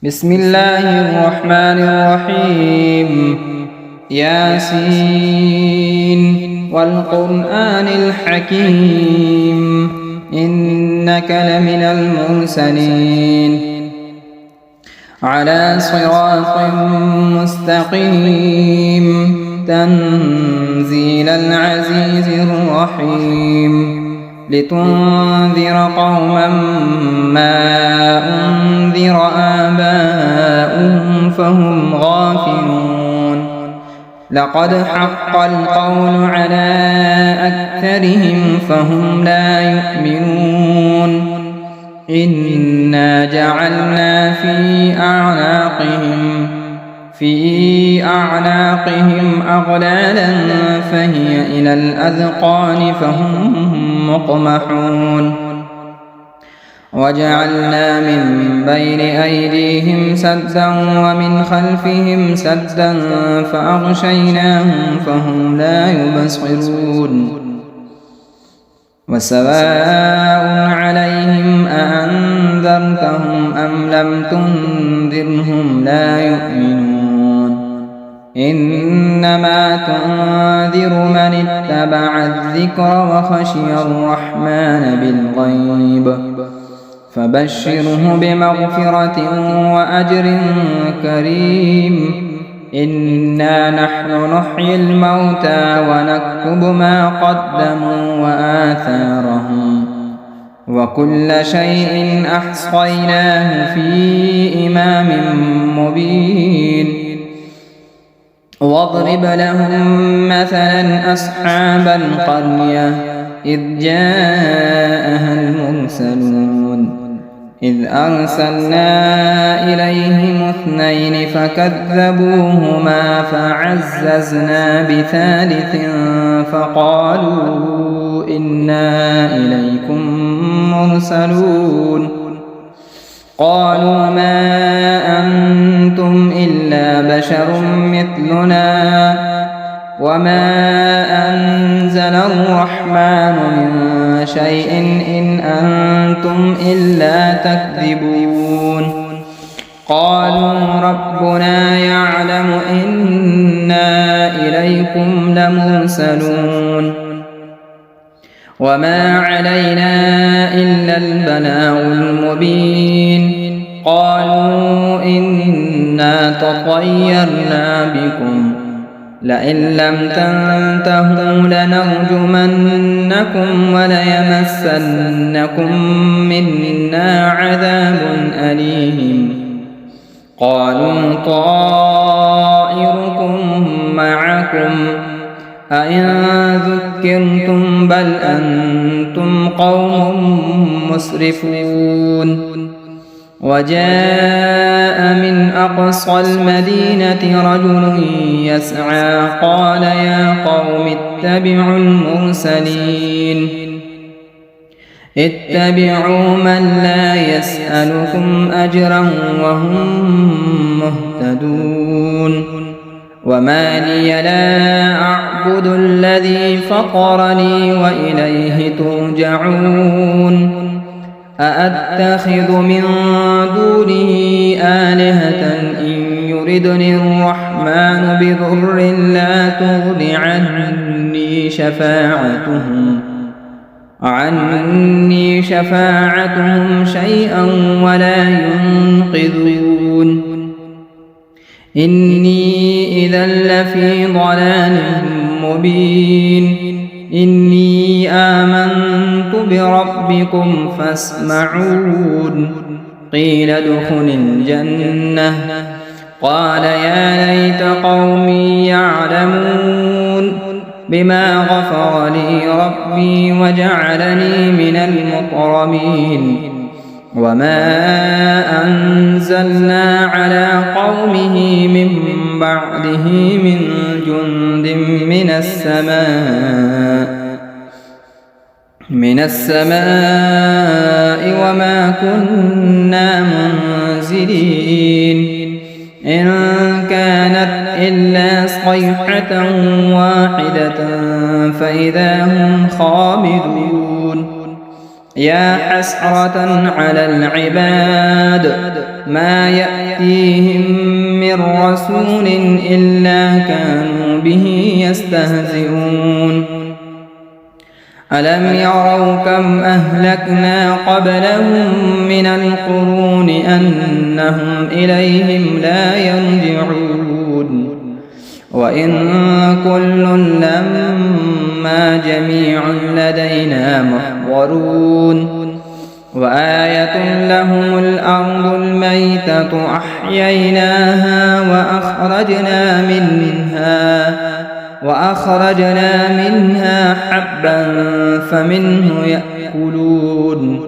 بسم الله الرحمن الرحيم. ياسين والقرآن الحكيم إنك لمن المرسلين على صراط مستقيم تنزيل العزيز الرحيم لتنذر قوما ما أنذر آباؤهم فهم غافلون لقد حق القول على أكثرهم فهم لا يؤمنون إنا جعلنا في أعناقهم أغلالا فهي إلى الأذقان فهم مقمحون وجعلنا من بين أيديهم سدا ومن خلفهم سدا فأغشيناهم فهم لا يبصرون وسواء عليهم أأنذرتهم أم لم تنذرهم لا يؤمنون إنما تنذر من اتبع الذكر وخشي الرحمن بالغيب فبشره بمغفرة وأجر كريم إنا نحن نحيي الموتى ونكتب ما قدموا وآثارهم وكل شيء أحصيناه في إمام مبين واضرب لهم مثلا أصحاب القرية إذ جاءها المرسلون إذ أرسلنا إليهم اثنين فكذبوهما فعززنا بثالث فقالوا إنا إليكم مرسلون قالوا ما أنتم إلا بشر مثلنا وما أنزل الرحمن من شيء إن أنتم إلا تكذبون قالوا ربنا يعلم إنا إليكم لمرسلون وما علينا إلا البلاغ المبين قالوا إنا تطيرنا بكم لئن لم تنتهوا لنرجمنكم وليمسنكم منا عذاب أليم قالوا طائركم معكم أئن ذكرتم بل أنتم قوم مسرفون وجاء من أقصى المدينة رجل يسعى قال يا قوم اتبعوا المرسلين اتبعوا من لا يسألكم أجرا وهم مهتدون وما لي لا أعبد الذي فطرني وإليه ترجعون أأتخذ من دونه آلهة إن يردني الرحمن بضر لا تغن عني شفاعتهم شيئا ولا ينقذون إني إذا لفي ضلال مبين إني آمنت بربكم فاسمعون قيل ادخل الجنة قال يا ليت قومي يعلمون بما غفر لي ربي وجعلني من المكرمين وما أنزلنا على قومه من بعده من جند من السماء وما كنا منزلين إن كانت إلا صيحة واحدة فإذا هم خامدون يا حسرة على العباد ما يأتيهم من رسول إلا كانوا به يستهزئون ألم يروا كم أهلكنا قبلهم من القرون أنهم إليهم لا يرجعون وإن كل لما جميع لدينا محضرون وآية لهم الأرض الميتة أحييناها وأخرجنا منها حبا فمنه يأكلون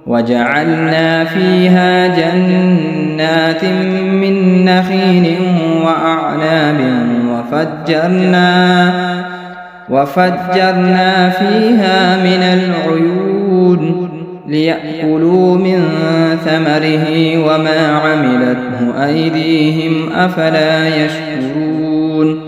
وجعلنا فيها جنات من نخيل وأعناب وفجرنا فيها من العيون ليأكلوا من ثمره وما عملته أيديهم أفلا يشكرون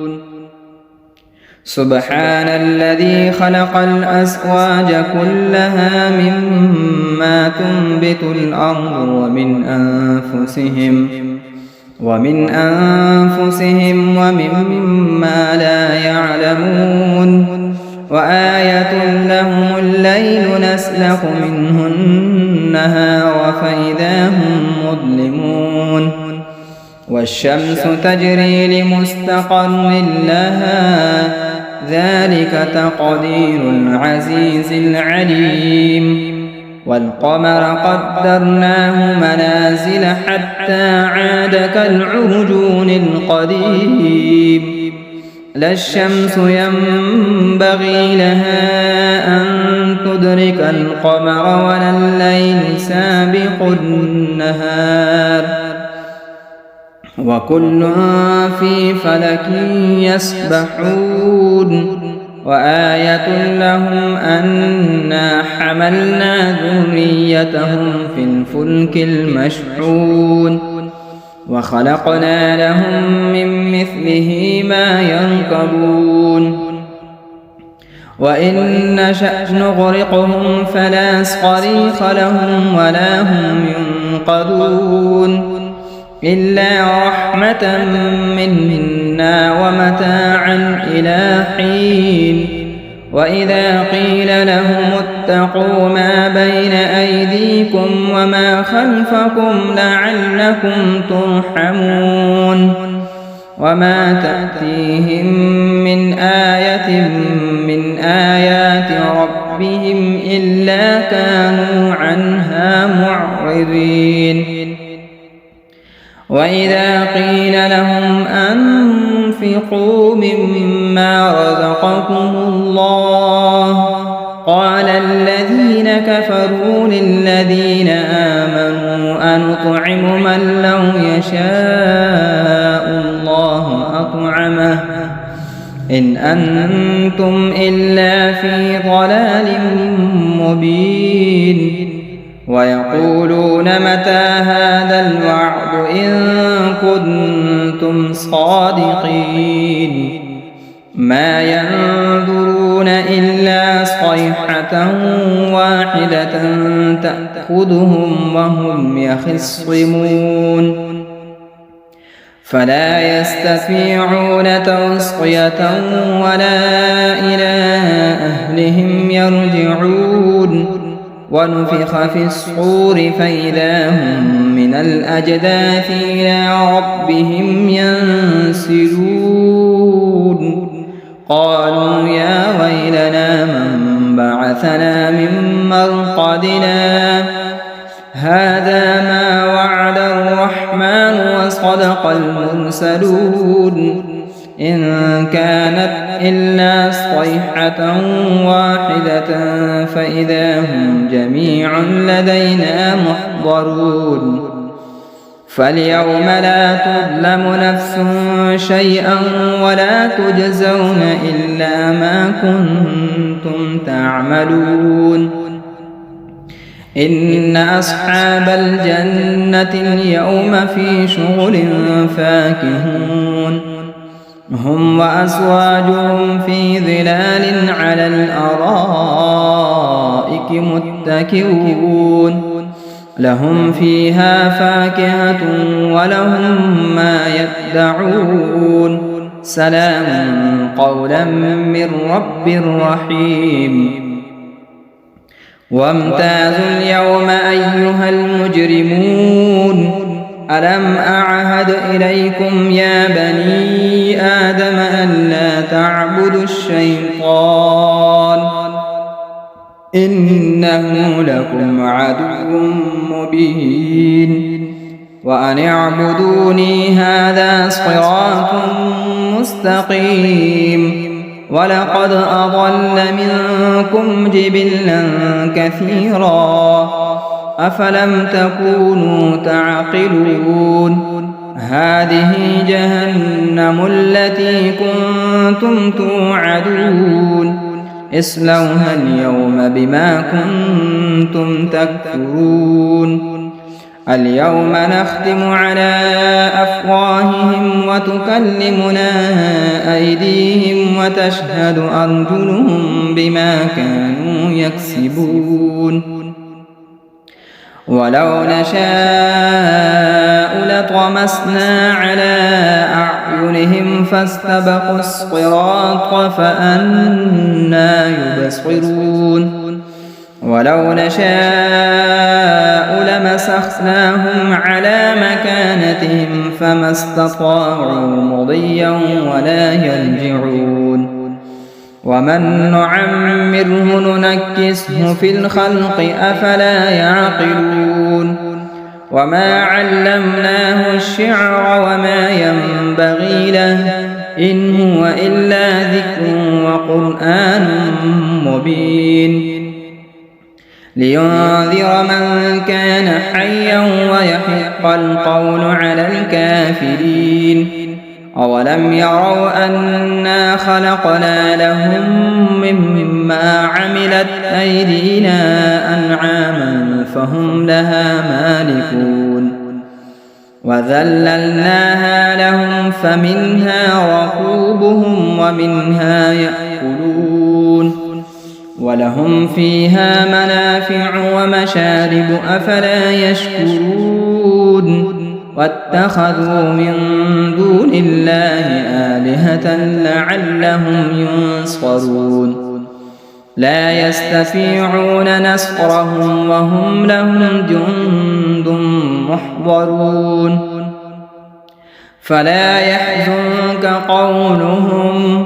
سبحان الذي خلق الأزواج كلها مما تنبت الأرض ومن أنفسهم ومما لا يعلمون وآية لهم الليل نسلخ منه النهار فإذا هم مظلمون والشمس تجري لمستقر لها ذلك تقدير العزيز العليم والقمر قدرناه منازل حتى عاد كالعرجون القديم لا الشمس ينبغي لها أن تدرك القمر ولا الليل سابق النهار وكل في فلك يسبحون وآية لهم أنا حملنا ذريتهم في الفلك المشحون وخلقنا لهم من مثله ما يركبون وإن نشأ نغرقهم فلا صريخ لهم ولا هم ينقذون إلا رحمة منا ومتاعا إلى حين وإذا قيل لهم اتقوا ما بين أيديكم وما خلفكم لعلكم ترحمون وما تأتيهم من آية من آيات ربهم إلا كانوا عنها معرضين وإذا قيل لهم أنفقوا مما رزقكم الله قال الذين كفروا للذين آمنوا أنطعم من لو يشاء الله أطعمه إن أنتم إلا في ضلال مبين ويقولون متى هذا الوعد إن كنتم صادقين ما ينظرون إلا صيحة واحدة تأخذهم وهم يخصمون فلا يستطيعون توصية ولا إلى أهلهم يرجعون ونفخ في الصور فإذا هم من الأجداث إلى ربهم ينسلون قالوا يا ويلنا من بعثنا من مرقدنا هذا ما وعد الرحمن وصدق المرسلون إن كانت إلا صيحة واحدة فإذا هم جميع لدينا محضرون فاليوم لا تظلم نفس شيئا ولا تجزون إلا ما كنتم تعملون إن أصحاب الجنة اليوم في شغل فاكهون هم وأزواجهم في ظلال على الأرائك الأرائك متكئون لهم فيها فاكهة ولهم ما يدعون سلام قولا من رب رحيم وامتازوا اليوم أيها المجرمون ألم أعهد إليكم يا بني آدم ألا تعبدوا الشيطان إنه لكم عدو مبين وأن اعبدوني هذا صراط مستقيم ولقد أضل منكم جبلا كثيرا أفلم تكونوا تعقلون هذه جهنم التي كنتم توعدون اصلوها اليوم بما كنتم تكفرون اليوم نختم على أفواههم وتكلمنا أيديهم وتشهد أرجلهم بما كانوا يكسبون ولو نشاء لطمسنا على أعينهم فاستبقوا الصراط فأنى يبصرون ولو نشاء لمسخناهم على مكانتهم فما استطاعوا مضيا ولا يرجعون ومن نعمره ننكسه في الخلق أفلا يعقلون وما علمناه الشعر وما ينبغي له إن هو إلا ذكر وقرآن مبين لينذر من كان حيا ويحق القول على الكافرين أولم يروا أنا خلقنا لهم مما عملت أيدينا أنعاما فهم لها مالكون وذللناها لهم فمنها ركوبهم ومنها يأكلون ولهم فيها منافع ومشارب أفلا يشكرون واتخذوا من دون الله آلهة لعلهم ينصرون لا يستطيعون نصرهم وهم لهم جند محضرون فلا يحزنك قولهم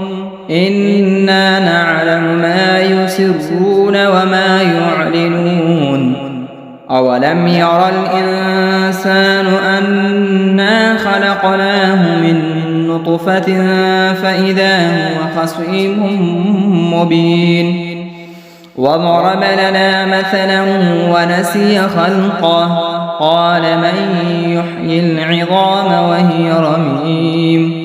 إنا نعلم ما يسرون وما يعلنون أولم يرى الإنسان أنا خلقناه من نطفة فإذا هو خصيم مبين وضرب لنا مثلا ونسي خلقه قال من يحيي العظام وهي رميم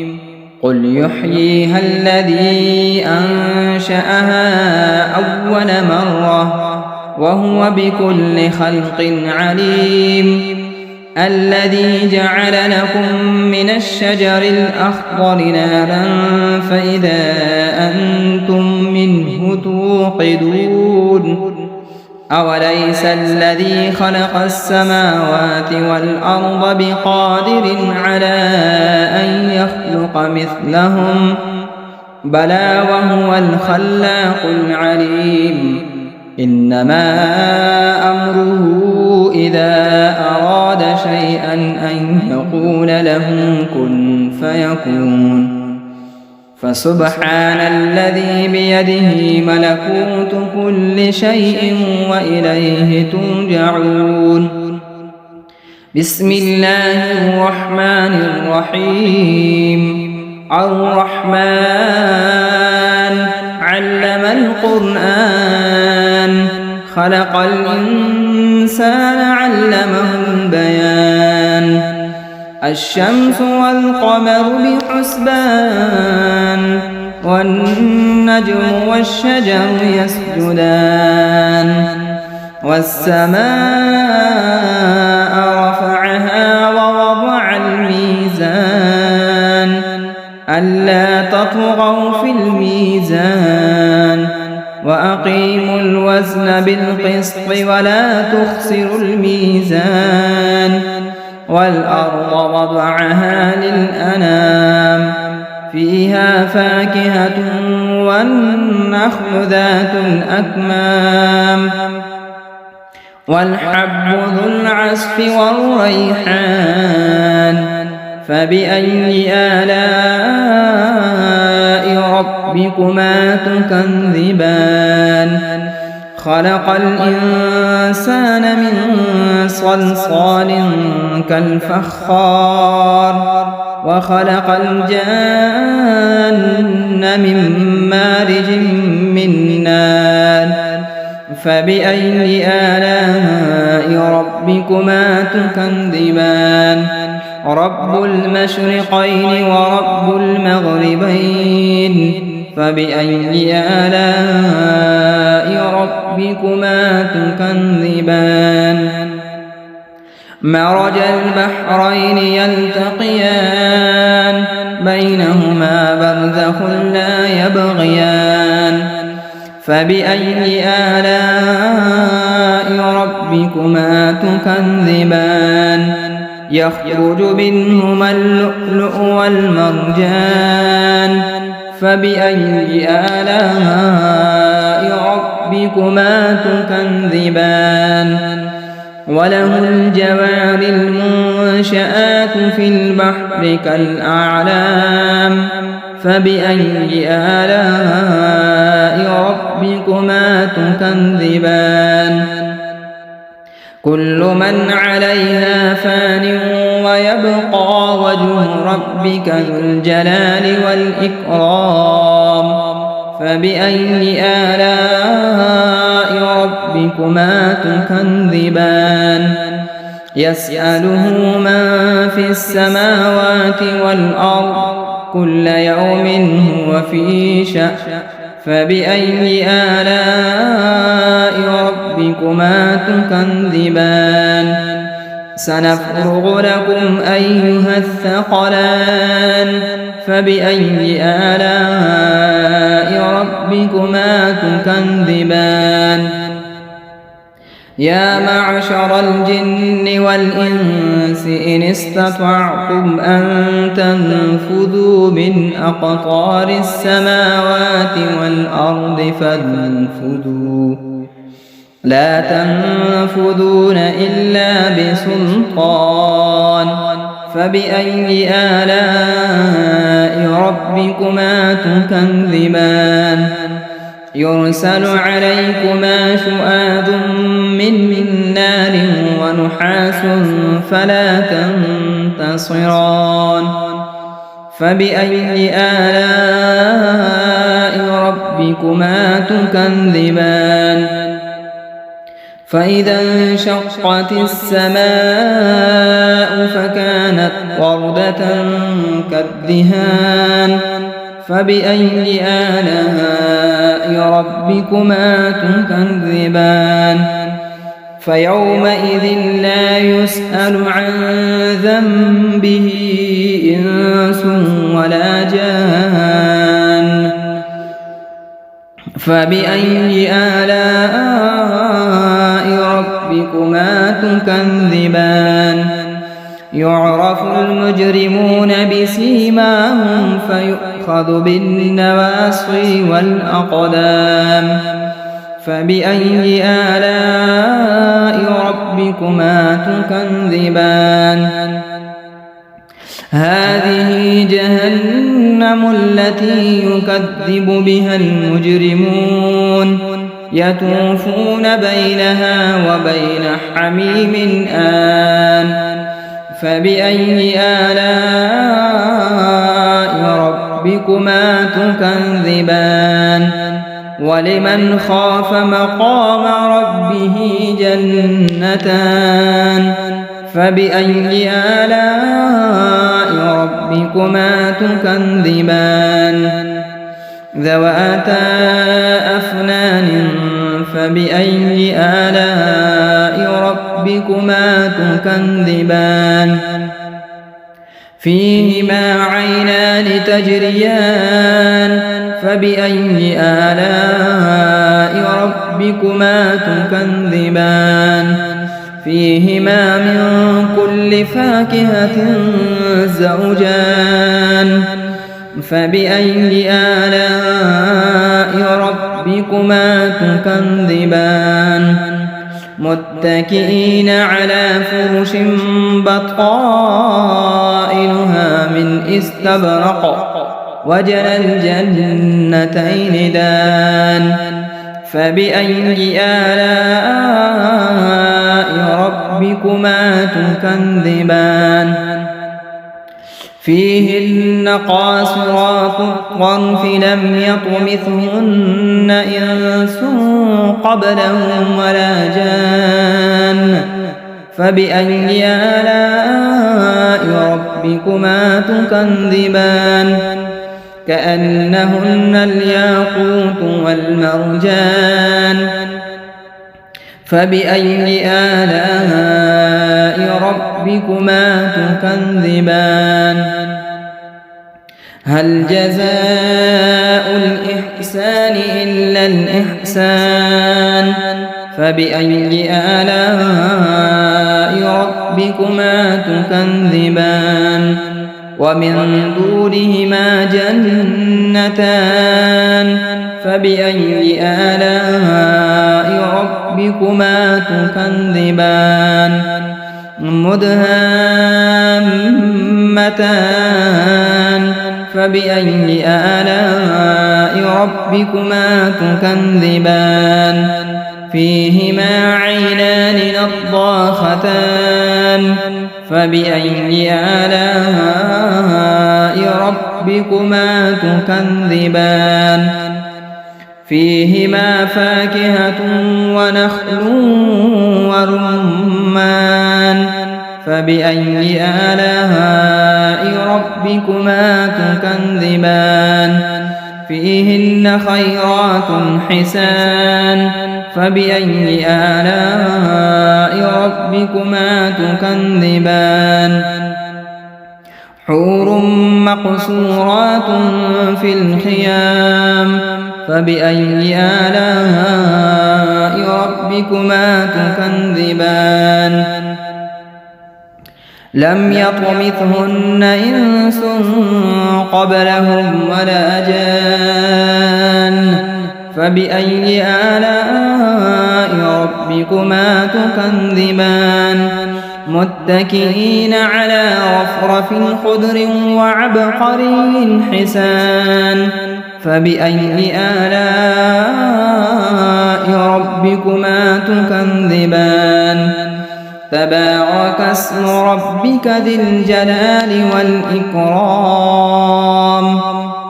قل يحييها الذي أنشأها أول مرة وهو بكل خلق عليم الذي جعل لكم من الشجر الأخضر نارا فإذا أنتم منه توقدون أوليس الذي خلق السماوات والأرض بقادر على أن يخلق مثلهم بلى وهو الخلاق العليم إنما أمره إذا أراد شيئا أن يقول له كن فيكون فسبحان الذي بيده ملكوت كل شيء وإليه ترجعون بسم الله الرحمن الرحيم الرحمن علم القرآن خلق الإنسان علمه البيان الشمس والقمر بحسبان والنجم والشجر يسجدان والسماء رفعها ووضع الميزان ألا تطغوا في الميزان وأقيموا الوزن الوزن بالقسط ولا تخسروا الميزان والأرض وضعها للأنام فيها فاكهة والنخل ذات الأكمام والحب ذو العصف والريحان فبأي آلاء ربكما تكذبان خلق الإنسان من صلصال كالفخار وخلق الجان من مارج من نار فبأي آلاء ربكما تكذبان رب المشرقين ورب المغربين فبأي آلاء ربكما تكذبان مرج البحرين يلتقيان بينهما برزخ لا يبغيان فبأي آلاء ربكما تكذبان يخرج منهما اللؤلؤ والمرجان فبأي آلاء ربكما تكذبان وله الجوار المنشآت في البحر كالأعلام فبأي آلاء ربكما تكذبان كل من عليها فان ويبقى وجه ربك ذو الجلال والإكرام فبأي آلاء ربكما تكذبان يسأله من في السماوات والأرض كل يوم هو في شأن فبأي آلاء ربكما تكذبان سنفرغ لكم أيها الثقلان فبأي آلاء ربكما تكذبان يا معشر الجن والإنس إن استطعتم أن تنفذوا من أقطار السماوات والأرض فانفذوا لا تنفذون إلا بسلطان فبأي آلاء ربكما تكذبان يرسل عليكما شؤاد من نار ونحاس فلا تنتصران فبأي آلاء ربكما تكذبان فإذا انشقت السماء فكانت وردة كالدهان فبأي آلاء ربكما تكذبان فيومئذ لا يسأل عن ذنبه إنس ولا جان فبأي آلاء ربكما تكذبان يعرف المجرمون بسيماهم فيؤخذ بالنواصي والأقدام فبأي آلاء ربكما تكذبان هذه جهنم التي يكذب بها المجرمون يطوفون بينها وبين حميم آن فبأي آلاء ربكما تكذبان ولمن خاف مقام ربه جنتان فبأي آلاء ربكما تكذبان ذواتا أفنان فبأي آلاء ربكما تكذبان فيهما عينان تجريان فبأي آلاء ربكما ربكما تكذبان فيهما من كل فاكهة زوجان فبأي آلاء ربكما تكذبان متكئين على فرش بطائنها من استبرق وجنى الجنتين دان فبأي آلاء ربكما تكذبان فيهن قاصرات الطرف لم يطمثهن إنس قبلهم ولا جان فبأي آلاء ربكما تكذبان كأنهن الياقوت والمرجان فبأي آلاء ربكما تكذبان هل جزاء الإحسان إلا الإحسان فبأي آلاء ربكما تكذبان ومن دونهما جنتان فبأي آلاء ربكما تكذبان مدهامتان فبأي آلاء ربكما تكذبان فيهما عينان نضاختان فبأي آلاء ربكما تكذبان فيهما فاكهة ونخل ورمان فبأي آلاء ربكما تكذبان فيهن خيرات حسان فبأي آلاء ربكما تكذبان حور مقصورات في الخيام فبأي آلاء ربكما تكذبان لم يطمثهن إنس قبلهم ولا جان فبأي آلاء ربكما تكذبان متكئين على رفرف خضر وعبقري حسان فبأي آلاء ربكما تكذبان تبارك اسم ربك ذي الجلال والإكرام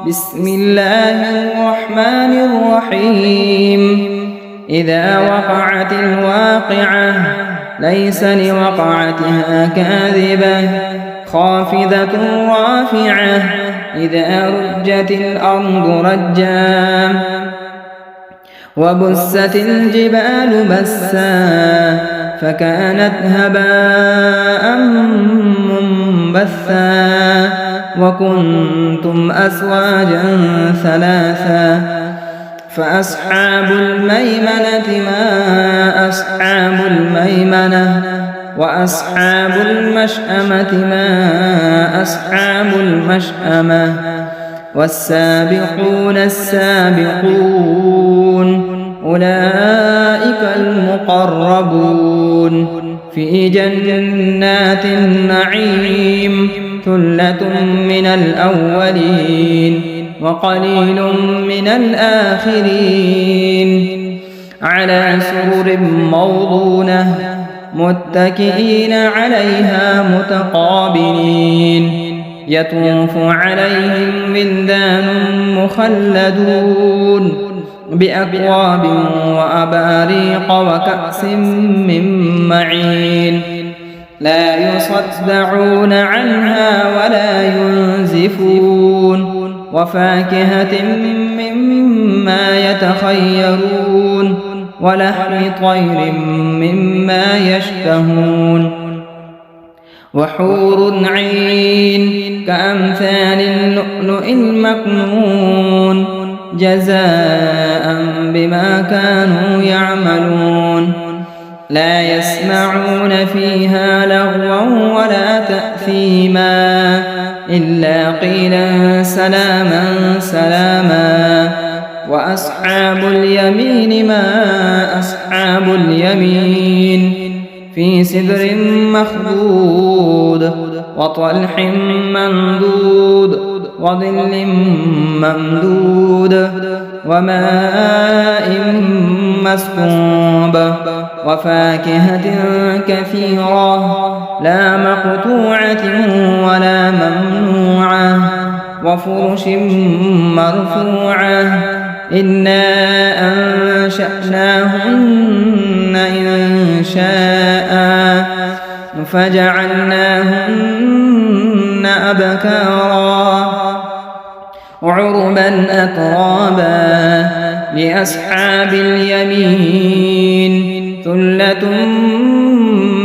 بسم الله الرحمن الرحيم إذا وقعت الواقعة ليس لوقعتها كاذبة خافضة رافعة إذا رجت الأرض رجا وبست الجبال بسا فكانت هباء منبثا وكنتم أزواجا ثلاثا فأصحاب الميمنة ما أصحاب الميمنة وأصحاب المشأمة ما أصحاب المشأمة والسابقون السابقون أولئك المقربون في جنات النعيم ثلة من الأولين وقليل من الآخرين على سرر موضونة متكئين عليها متقابلين يطوف عليهم ولدان مخلدون بأكواب وأباريق وكأس من معين لا يصدعون عنها ولا ينزفون وفاكهة مما يتخيرون ولحم طير مما يشتهون وحور عين كأمثال اللؤلؤ المكنون جزاء بما كانوا يعملون لا يسمعون فيها لغوا ولا تأثيما إلا قيلا سلاما سلاما وأصحاب اليمين ما أصحاب اليمين في سدر مخضود وطلح منضود وظل ممدود وماء مسكوب وفاكهة كثيرة لا مقطوعة ولا ممنوعة وفرش مرفوعة إنا أنشأناهن إن شاء فجعلناهن أبكارا عربا أترابا لأصحاب اليمين ثلة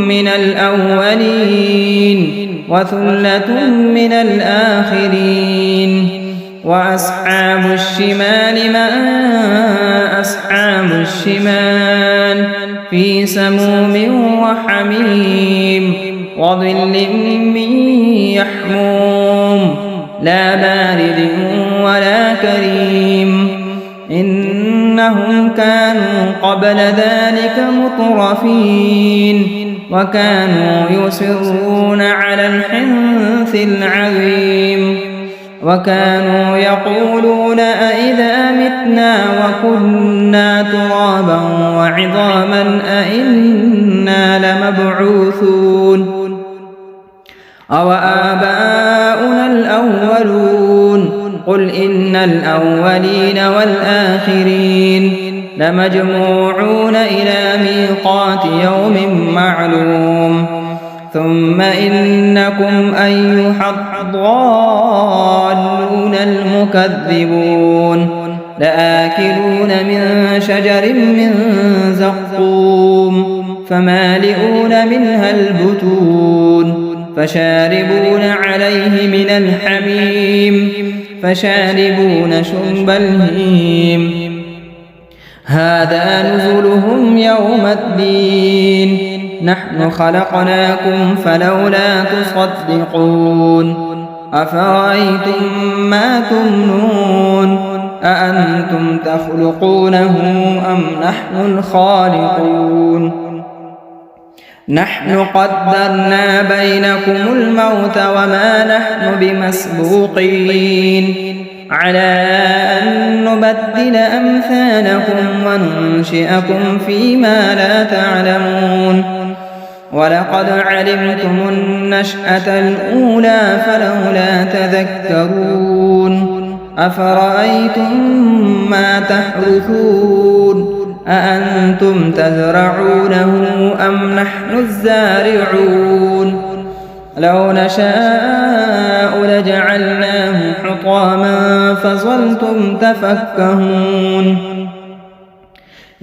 من الأولين وثلة من الآخرين وأصحاب الشمال ما أصحاب الشمال في سموم وحميم وظل من يحموم لا بارد ولا كريم إنهم كانوا قبل ذلك مترفين وكانوا يصرون على الحنث العظيم وكانوا يقولون أئذا متنا وكنا ترابا وعظاما أئنا لمبعوثون أو آباؤنا الأولون قل إن الأولين والآخرين لمجموعون إلى ميقات يوم معلوم ثم إنكم أيها الضالون المكذبون لآكلون من شجر من زقوم فمالئون منها البطون فشاربون عليه من الحميم فشاربون شرب الهيم هذا نزلهم يوم الدين نحن خلقناكم فلولا تصدقون أفرأيتم ما تمنون أأنتم تخلقونه أم نحن الخالقون نحن قدرنا بينكم الموت وما نحن بمسبوقين على أن نبدل أمثالكم وننشئكم فيما لا تعلمون ولقد علمتم النشأة الأولى فلولا تذكرون أفرأيتم ما تحرثون أأنتم تزرعونه أم نحن الزارعون لو نشاء لجعلناه حطاما فظلتم تفكهون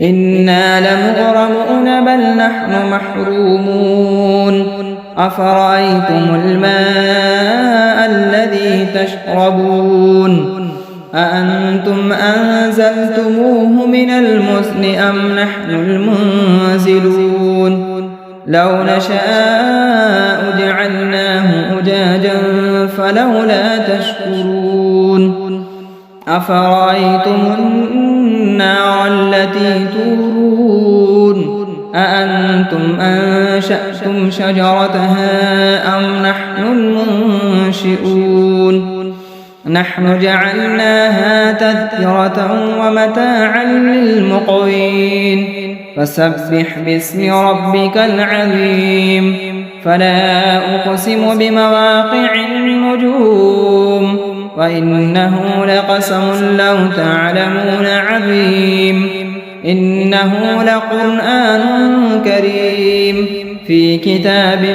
إنا لمغرمون بل نحن محرومون أفرأيتم الماء الذي تشربون أأنتم أنزلتموه من المزن أم نحن المنزلون لو نشاء جعلناه أجاجا فلولا تشكرون أفرأيتم النار التي تورون أأنتم أنشأتم شجرتها أم نحن المنشئون نحن جعلناها تذكرة ومتاعا للمقوين فسبح باسم ربك العظيم فلا أقسم بمواقع النجوم وإنه لقسم لو تعلمون عظيم إنه لقرآن كريم في كتاب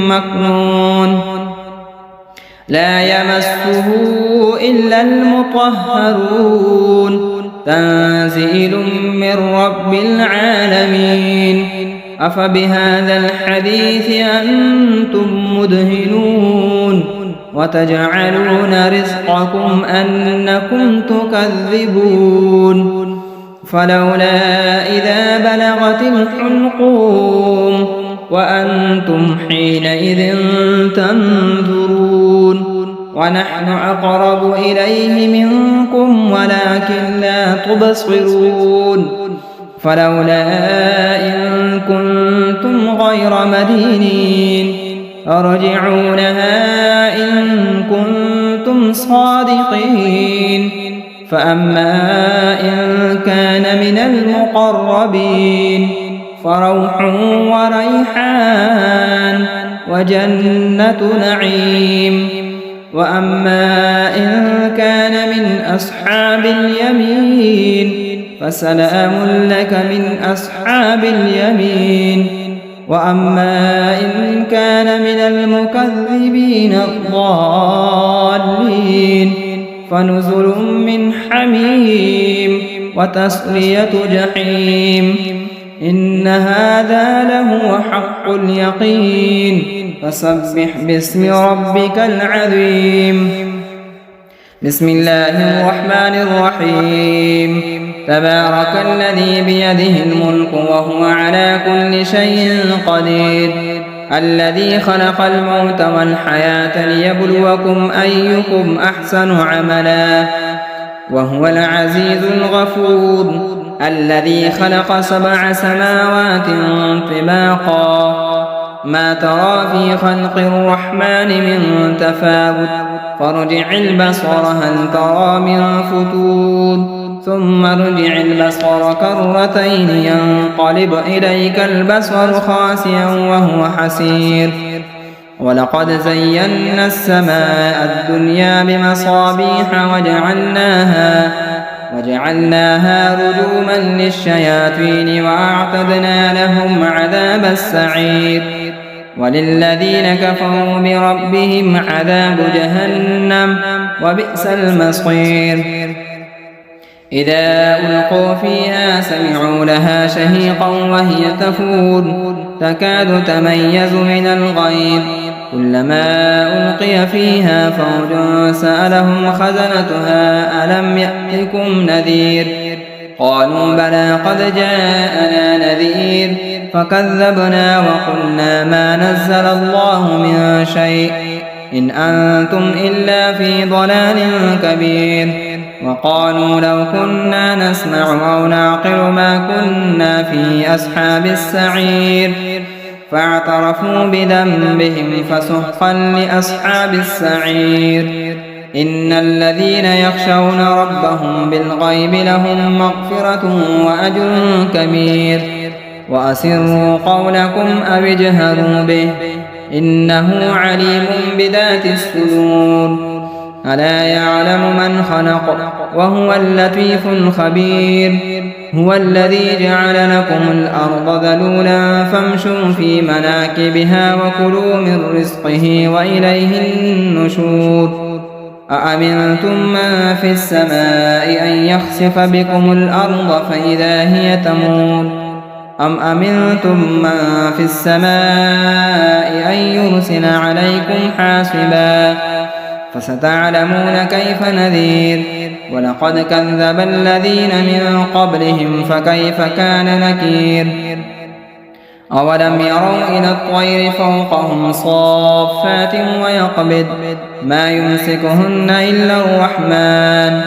مكنون لا يمسه إلا المطهرون تنزيل من رب العالمين أفبهذا الحديث أنتم مدهنون وتجعلون رزقكم أنكم تكذبون فلولا إذا بلغت الحلقوم وأنتم حينئذ تنظرون ونحن أقرب إليه منكم ولكن لا تبصرون فلولا إن كنتم غير مدينين ارجعونها إن كنتم صادقين فأما إن كان من المقربين فروح وريحان وجنة نعيم وأما إن كان من أصحاب اليمين فسلام لك من أصحاب اليمين وأما إن كان من المكذبين الضالين فنزل من حميم وتصلية جحيم إن هذا لهو حق اليقين فسبح باسم ربك العظيم بسم الله الرحمن الرحيم تبارك الذي بيده الملك وهو على كل شيء قدير الذي خلق الموت والحياة ليبلوكم أيكم أحسن عملا وهو العزيز الغفور الذي خلق 7 سماوات طباقا ما ترى في خلق الرحمن من تفاوت فارجع البصر هل ترى من فتور ثم ارجع البصر كرتين ينقلب إليك البصر خاسئا وهو حسير ولقد زينا السماء الدنيا بمصابيح وجعلناها رجوما للشياطين وأعتدنا لهم عذاب السعير وللذين كفروا بربهم عذاب جهنم وبئس المصير إذا ألقوا فيها سمعوا لها شهيقا وهي تفور تكاد تميز من الغيظ كلما ألقي فيها فوج سألهم خزنتها ألم يأتكم نذير قالوا بلى قد جاءنا نذير فكذبنا وقلنا ما نزل الله من شيء إن أنتم إلا في ضلال كبير وقالوا لو كنا نسمع أو نعقل ما كنا في أصحاب السعير فاعترفوا بذنبهم فسحقا لأصحاب السعير إن الذين يخشون ربهم بالغيب لهم مغفرة وأجر كبير وأسروا قولكم أو اجهروا به إنه عليم بذات الصدور ألا يعلم من خلق وهو اللطيف الخبير هو الذي جعل لكم الأرض ذلولا فامشوا في مناكبها وكلوا من رزقه وإليه النشور أأمنتم من في السماء أن يخسف بكم الأرض فإذا هي تمور أم أمنتم من في السماء أن يرسل عليكم حاصبا فستعلمون كيف نذير ولقد كذب الذين من قبلهم فكيف كان نكير أولم يروا إلى الطير فوقهم صافات ويقبض ما يمسكهن إلا الرحمن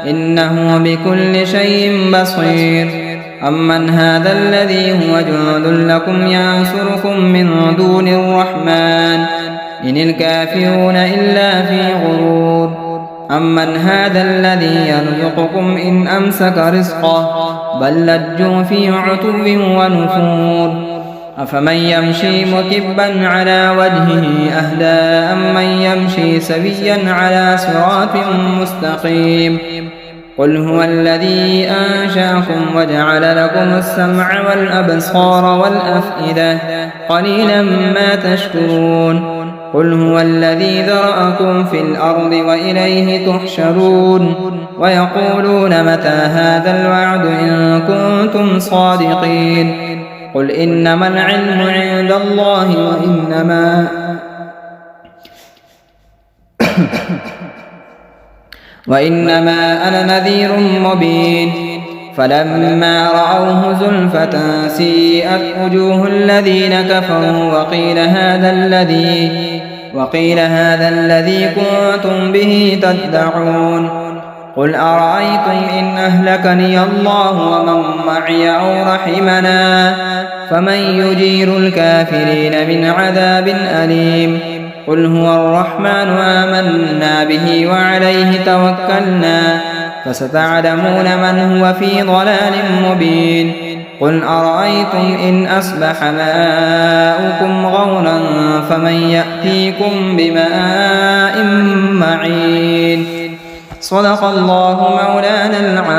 إنه بكل شيء بصير أمن هذا الذي هو جند لكم ينصركم من دون الرحمن إن الكافرون إلا في غرور أمن هذا الذي يرزقكم إن أمسك رزقه بل لجوا في عتو ونفور أفمن يمشي مكبا على وجهه أهدى أمن يمشي سويا على صراط مستقيم قل هو الذي أنشأكم وجعل لكم السمع والأبصار والأفئدة قليلا ما تشكرون قل هو الذي ذرأكم في الأرض وإليه تحشرون ويقولون متى هذا الوعد إن كنتم صادقين قل إنما العلم عند الله وإنما أنا نذير مبين فلما رأوه زلفة سيئت وجوه الذين كفروا وقيل هذا الذي كنتم به تدعون قل أرأيتم إن أهلكني الله ومن معي أو رحمنا فمن يجير الكافرين من عذاب أليم قل هو الرحمن آمنا به وعليه توكلنا فستعلمون من هو في ضلال مبين قل أرأيتم إن أصبح ماؤكم غورا فمن يأتيكم بماء معين صدق الله مولانا العظيم.